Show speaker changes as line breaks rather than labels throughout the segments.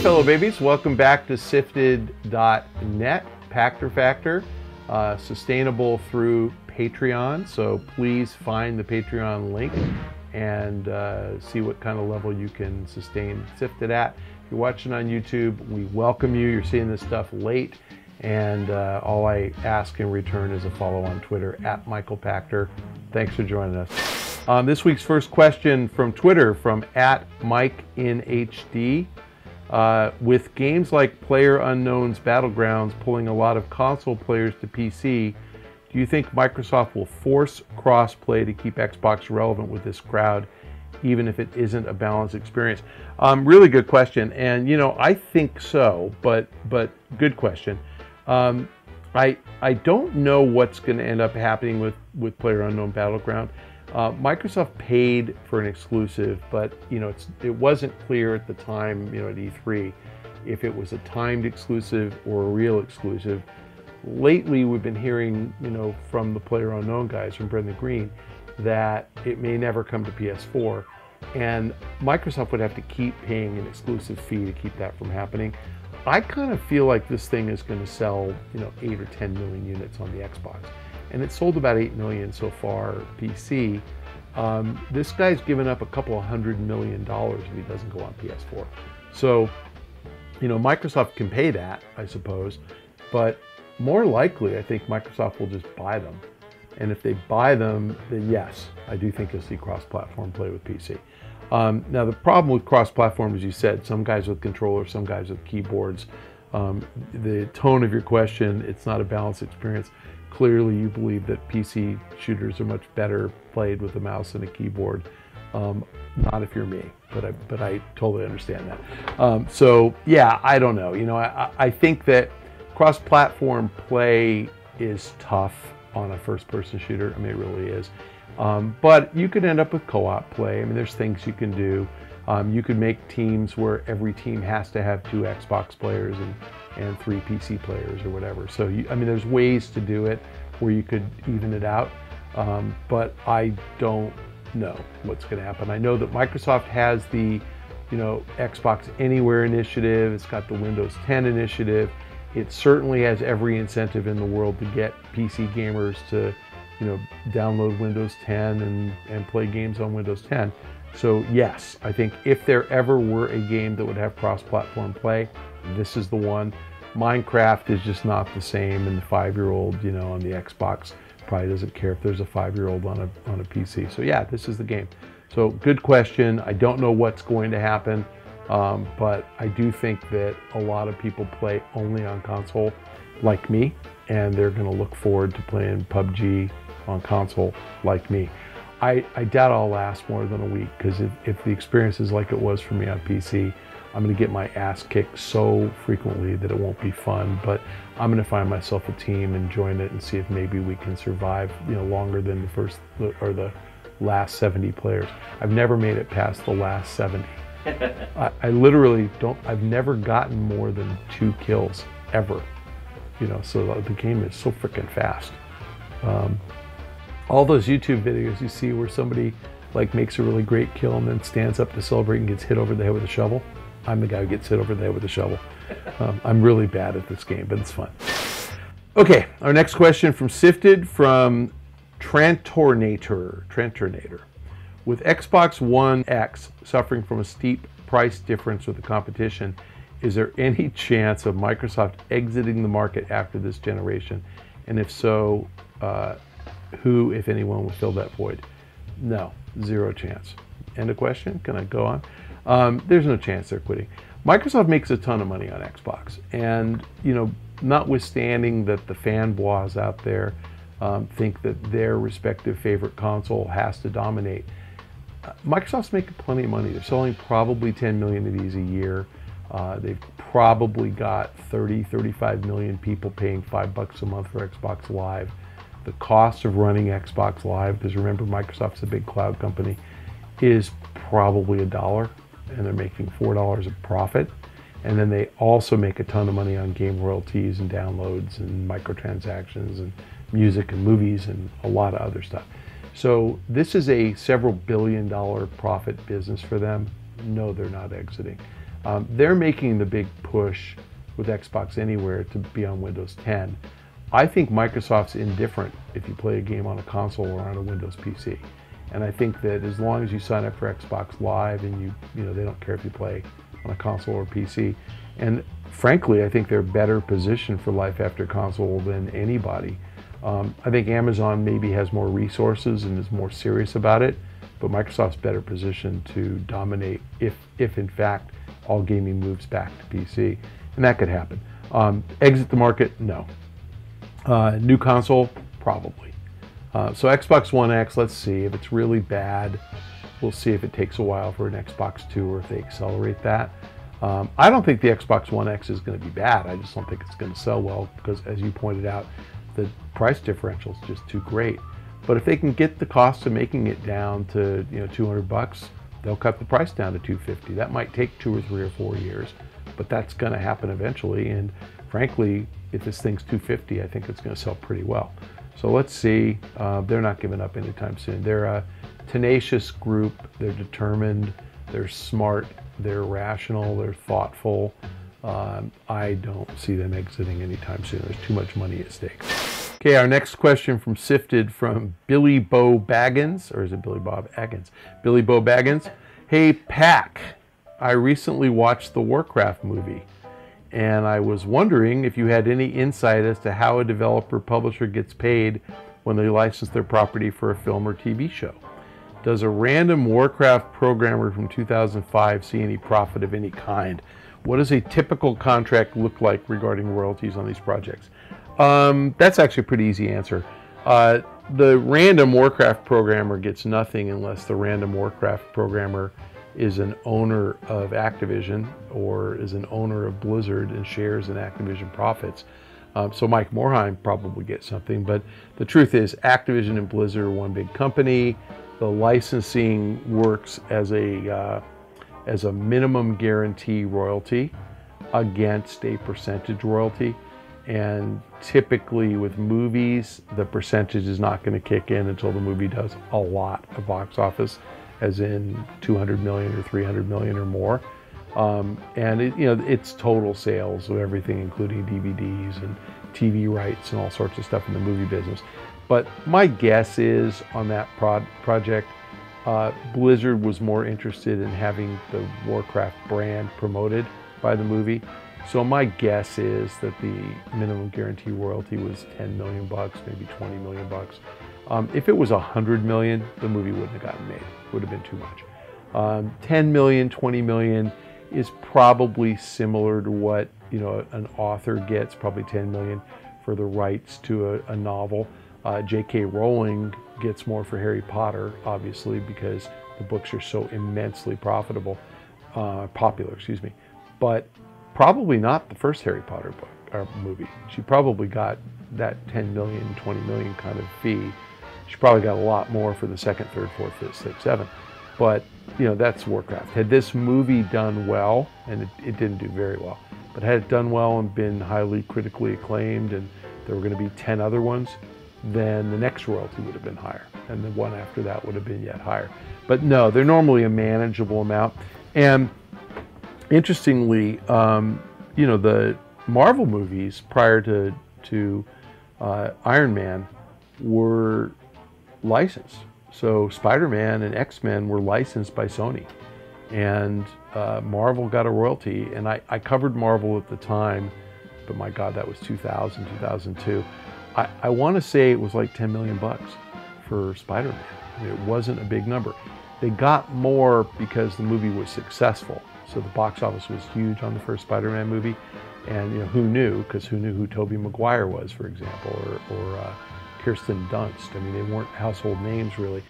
fellow babies, welcome back to SIFTD.net, Pachter Factor, sustainable through Patreon. So please find the Patreon link and see what kind of level you can sustain SIFTD at. If you're watching on YouTube, we welcome you. You're seeing this stuff late, and all I ask in return is a follow on Twitter at Michael Pachter. Thanks for joining us. This week's first question from Twitter from at MikeInHD. With games like PlayerUnknown's Battlegrounds pulling a lot of console players to PC, do you think Microsoft will force crossplay to keep Xbox relevant with this crowd, even if it isn't a balanced experience? Really good question, and you know, I think so, but good question. I don't know what's going to end up happening with PlayerUnknown Battleground. Microsoft paid for an exclusive, but you know, it wasn't clear at the time, you know, at E3, if it was a timed exclusive or a real exclusive. Lately, we've been hearing, you know, from the PlayerUnknown guys, from Brendan Green, that it may never come to PS4, and Microsoft would have to keep paying an exclusive fee to keep that from happening. I kind of feel like this thing is going to sell, you know, 8 or 10 million units on the Xbox. And it's sold about 8 million so far PC. This guy's given up a couple of $100 million if he doesn't go on PS4. So, you know, Microsoft can pay that, I suppose, but more likely, I think Microsoft will just buy them. And if they buy them, then yes, I do think you'll see cross-platform play with PC. Now, the problem with cross-platform, as you said, some guys with controllers, some guys with keyboards. The tone of your question, it's not a balanced experience. Clearly, you believe that PC shooters are much better played with a mouse and a keyboard. Not if you're me, but I totally understand that. So yeah, I don't know. You know, I think that cross-platform play is tough on a first-person shooter. I mean, it really is. But you could end up with co-op play. I mean, there's things you can do. You could make teams where every team has to have 2 Xbox players and 3 PC players or whatever. So, I mean, there's ways to do it where you could even it out. But I don't know what's going to happen. I know that Microsoft has the, you know, Xbox Anywhere initiative. It's got the Windows 10 initiative. It certainly has every incentive in the world to get PC gamers to, you know, download Windows 10 and play games on Windows 10. So yes, I think if there ever were a game that would have cross-platform play, this is the one. Minecraft is just not the same, and the 5-year-old, you know, on the Xbox probably doesn't care if there's a 5-year-old on a PC. So yeah, this is the game. So good question. I don't know what's going to happen. But I do think that a lot of people play only on console, like me, and they're going to look forward to playing PUBG on console, like me. I doubt I'll last more than a week, because if the experience is like it was for me on PC, I'm going to get my ass kicked so frequently that it won't be fun. But I'm going to find myself a team and join it and see if maybe we can survive, you know, longer than the first or the last 70 players. I've never made it past the last 70. I literally don't, I've never gotten more than 2 kills ever, you know, so the game is so freaking fast. All those YouTube videos you see where somebody like makes a really great kill and then stands up to celebrate and gets hit over the head with a shovel, I'm the guy who gets hit over the head with a shovel. I'm really bad at this game, but it's fun. Okay, our next question from SIFTD from Trantornator. With Xbox One X suffering from a steep price difference with the competition, is there any chance of Microsoft exiting the market after this generation? And if so, who, if anyone, will fill that void? No, 0 chance. End of question. Can I go on? There's no chance they're quitting. Microsoft makes a ton of money on Xbox, and you know, notwithstanding that the fanboys out there think that their respective favorite console has to dominate, Microsoft's making plenty of money. They're selling probably 10 million of these a year. They've probably got 35 million people paying $5 a month for Xbox Live. The cost of running Xbox Live, because remember, Microsoft's a big cloud company, is probably $1, and they're making $4 of profit. And then they also make a ton of money on game royalties and downloads and microtransactions and music and movies and a lot of other stuff. So this is a several billion-dollar profit business for them. No, they're not exiting. They're making the big push with Xbox Anywhere to be on Windows 10. I think Microsoft's indifferent if you play a game on a console or on a Windows PC. And I think that as long as you sign up for Xbox Live and you know, they don't care if you play on a console or PC. And frankly, I think they're better positioned for life after console than anybody. I think Amazon maybe has more resources and is more serious about it, but Microsoft's better positioned to dominate if in fact all gaming moves back to PC, and that could happen. Exit the market? No. New console? Probably. So Xbox One X, let's see if it's really bad. We'll see if it takes a while for an Xbox 2 or if they accelerate that. I don't think the Xbox One X is going to be bad. I just don't think it's going to sell well because, as you pointed out, the price differential is just too great. But if they can get the cost of making it down to, you know, $200, they'll cut the price down to $250. That might take 2 or 3 or 4 years, but that's going to happen eventually. And frankly, if this thing's $250, I think it's going to sell pretty well. So let's see. They're not giving up anytime soon. They're a tenacious group. They're determined. They're smart. They're rational. They're thoughtful. I don't see them exiting anytime soon. There's too much money at stake. Okay, our next question from SIFTD from Billy Bo Baggins, or is it Billy Bob Aggins? Billy Bo Baggins. Hey, Pack, I recently watched the Warcraft movie, and I was wondering if you had any insight as to how a developer publisher gets paid when they license their property for a film or TV show. Does a random Warcraft programmer from 2005 see any profit of any kind? What does a typical contract look like regarding royalties on these projects? That's actually a pretty easy answer. The random Warcraft programmer gets nothing unless the random Warcraft programmer is an owner of Activision or is an owner of Blizzard and shares in Activision profits. So Mike Morhaime probably gets something, but the truth is Activision and Blizzard are one big company. The licensing works as a minimum guarantee royalty against a percentage royalty. And typically with movies, the percentage is not going to kick in until the movie does a lot of box office, as in 200 million or 300 million or more. And it's total sales of everything, including DVDs and TV rights and all sorts of stuff in the movie business. But my guess is on that project, Blizzard was more interested in having the Warcraft brand promoted by the movie. So my guess is that the minimum guarantee royalty was 10 million bucks, maybe 20 million bucks. If it was 100 million, the movie wouldn't have gotten made. It would have been too much. 10 million, 20 million is probably similar to what, you know, an author gets, probably 10 million for the rights to a novel. J.K. Rowling gets more for Harry Potter, obviously, because the books are so immensely popular, excuse me. But probably not the first Harry Potter book or movie. She probably got that 10 million, 20 million kind of fee. She probably got a lot more for the second, third, fourth, fifth, sixth, seventh. But, you know, that's Warcraft. Had this movie done well, and it didn't do very well, but had it done well and been highly critically acclaimed and there were going to be 10 other ones, then the next royalty would have been higher. And the one after that would have been yet higher. But no, they're normally a manageable amount. And interestingly, you know, the Marvel movies prior to Iron Man were licensed. So Spider-Man and X-Men were licensed by Sony. And Marvel got a royalty. And I covered Marvel at the time, but my God, that was 2000, 2002. I want to say it was like 10 million bucks for Spider-Man. I mean, it wasn't a big number. They got more because the movie was successful. So the box office was huge on the first Spider-Man movie. And, you know, who knew? Because who knew who Tobey Maguire was, for example, or Kirsten Dunst. I mean, they weren't household names, really.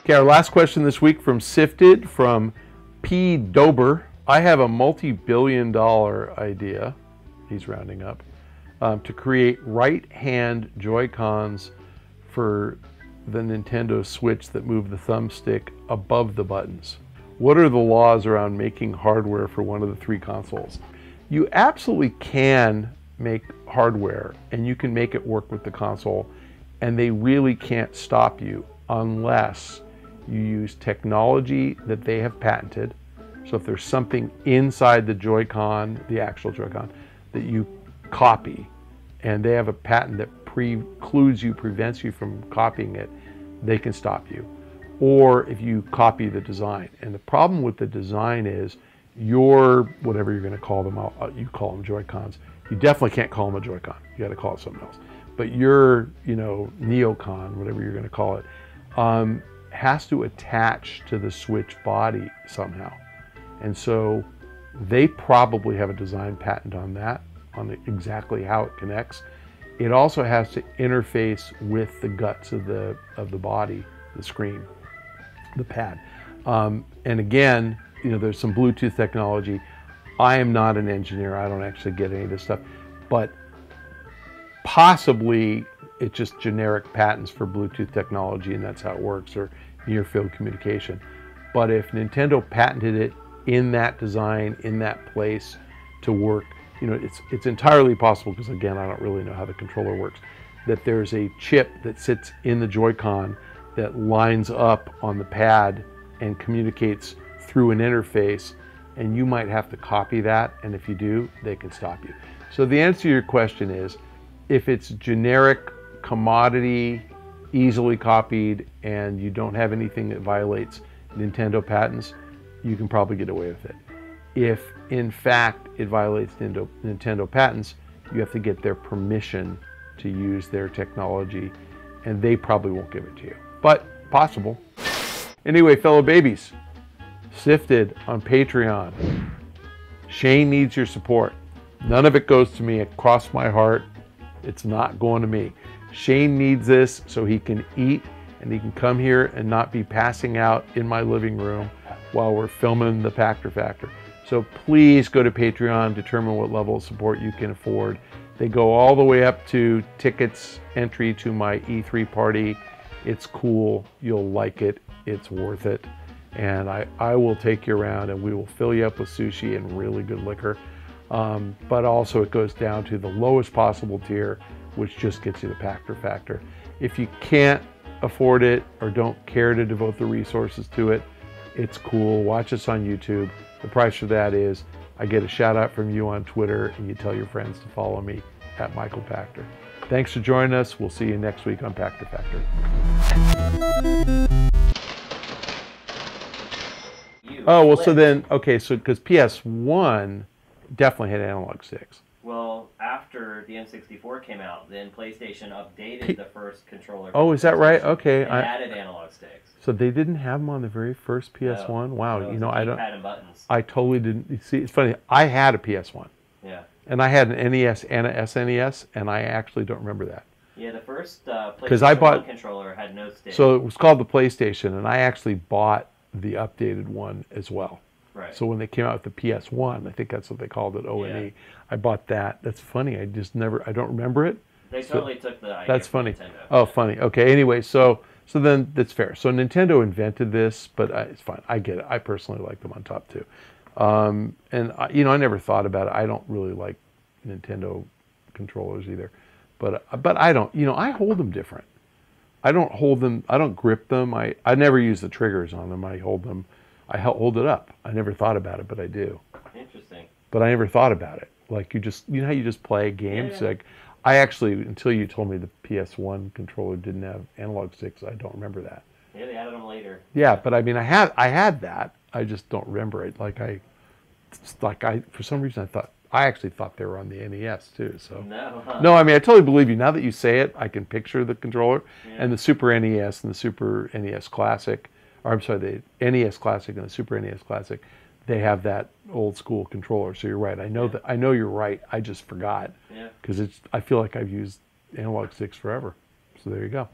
Okay, our last question this week from SIFTD, from P. Dober. I have a multi-billion-dollar idea, he's rounding up, to create right-hand JoyCons for the Nintendo Switch that move the thumbstick above the buttons. What are the laws around making hardware for one of the 3 consoles? You absolutely can make hardware, and you can make it work with the console, and they really can't stop you unless you use technology that they have patented. So if there's something inside the Joy-Con, the actual Joy-Con, that you copy, and they have a patent that prevents you from copying it, they can stop you. Or if you copy the design. And the problem with the design is your, whatever you're going to call them, you call them Joy-Cons. You definitely can't call them a Joy-Con. You got to call it something else. But your, Neocon, whatever you're going to call it, has to attach to the Switch body somehow. And so they probably have a design patent on that, on exactly how it connects. It also has to interface with the guts of the body, the screen, the pad. And again, there's some Bluetooth technology. I am not an engineer. I don't actually get any of this stuff, but possibly it's just generic patents for Bluetooth technology, and that's how it works, or near field communication. But if Nintendo patented it in that design, in that place to work, it's entirely possible, because again, I don't really know how the controller works, that there's a chip that sits in the Joy-Con that lines up on the pad and communicates through an interface, and you might have to copy that, and if you do, they can stop you. So the answer to your question is, if it's generic, commodity, easily copied, and you don't have anything that violates Nintendo patents, you can probably get away with it. If, in fact, it violates Nintendo patents, you have to get their permission to use their technology, and they probably won't give it to you. But possible. Anyway, fellow babies, SIFTD on Patreon. Shane needs your support. None of it goes to me. It crossed my heart. It's not going to me. Shane needs this so he can eat, and he can come here and not be passing out in my living room while we're filming the Pachter Factor. So please go to Patreon, determine what level of support you can afford. They go all the way up to tickets, entry to my E3 party. It's cool. You'll like it. It's worth it. And I will take you around, and we will fill you up with sushi and really good liquor. But also it goes down to the lowest possible tier, which just gets you the Pachter Factor. If you can't afford it or don't care to devote the resources to it, it's cool. Watch us on YouTube. The price for that is I get a shout out from you on Twitter, and you tell your friends to follow me at Michael Pachter. Thanks for joining us. We'll see you next week on Pachter Factor. Oh, well, so then, okay, so because PS1 definitely had analog sticks.
Well, after the N64 came out, then PlayStation updated the first controller.
Oh, is that right? Okay.
And added analog sticks.
So they didn't have them on the very first PS1?
No,
wow,
no, I don't. Keypad and buttons.
I totally didn't. You see, it's funny. I had a PS1.
Yeah.
And I had an NES and a SNES, and I actually don't remember that.
Yeah, the first PlayStation 1 controller had no sticks.
So it was called the PlayStation, and I actually bought the updated one as well.
Right.
So when they came out with the PS1, I think that's what they called it, ONE.
Yeah.
I bought that. That's funny. I don't remember it.
They totally took the idea.
That's
from
funny.
Nintendo.
Oh, funny. Okay. Anyway, so then that's fair. So Nintendo invented this, but it's fine. I get it. I personally like them on top too. And I never thought about it. I don't really like Nintendo controllers either, but I don't. I hold them different. I don't hold them. I don't grip them. I never use the triggers on them. I hold them. I hold it up. I never thought about it, but I do.
Interesting.
But I never thought about it. Like you know how you just play games?
Yeah.
Like I actually, until you told me the PS1 controller didn't have analog sticks, I don't remember that.
Yeah, they added them later.
Yeah, but I mean, I had that. I just don't remember it. For some reason I actually thought they were on the NES too. So
no, huh?
No, I mean I totally believe you. Now that you say it, I can picture the controller and the Super NES and the Super NES Classic. Or I'm sorry, the NES Classic and the Super NES Classic. They have that old school controller. So you're right. I know that. I know you're right. I just forgot.
Yeah.
Because I feel like I've used analog sticks forever. So there you go.